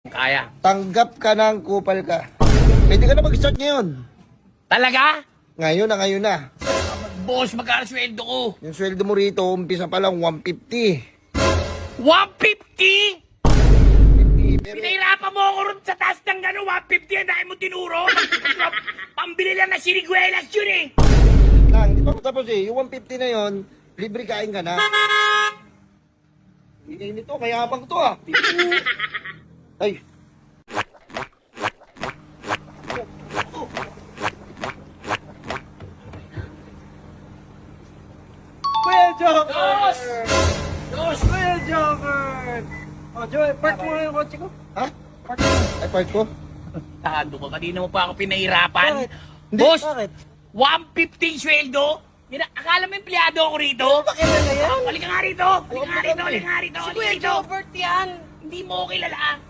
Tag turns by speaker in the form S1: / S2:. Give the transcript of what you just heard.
S1: Kaya.
S2: Tanggap ka ng kupal ka. Pwede ka na mag-start ngayon.
S1: Talaga?
S2: Ngayon na.
S1: Boss, magkano sweldo ko?
S2: Yung sweldo mo rito, umpisa pa lang 150.
S1: 150?
S2: 150, pero
S1: Pinahirapan mo ako rin sa taas ng gano'n, 150 ang dahil mo tinuro. Pambili lang na siniguelas yun eh.
S2: lang, di pa ako tapos eh. Yung 150 na yon, libre kain ka na. Hindi nito, kaya habang to ah. Ay.
S3: Kuya Joker!
S1: Dos! Dos!
S3: Kuya Joker! Oh, Joey, park mo na yung kotse ko.
S2: Ha?
S3: Park mo.
S2: Ay, part ko?
S1: Tado ka, kanina mo pa ako pinahirapan.
S3: Bakit?
S2: Hindi,
S1: Boss,
S3: Bakit?
S1: 150 sweldo? Akala mo empleyado ako rito?
S3: Bakit na yan?
S1: Halika nga rito! Halika nga rito! Halika nga rito!
S3: Si
S1: Halika
S3: Kuya
S1: rito!
S3: Jobert yan!
S1: Hindi mo ko kilala.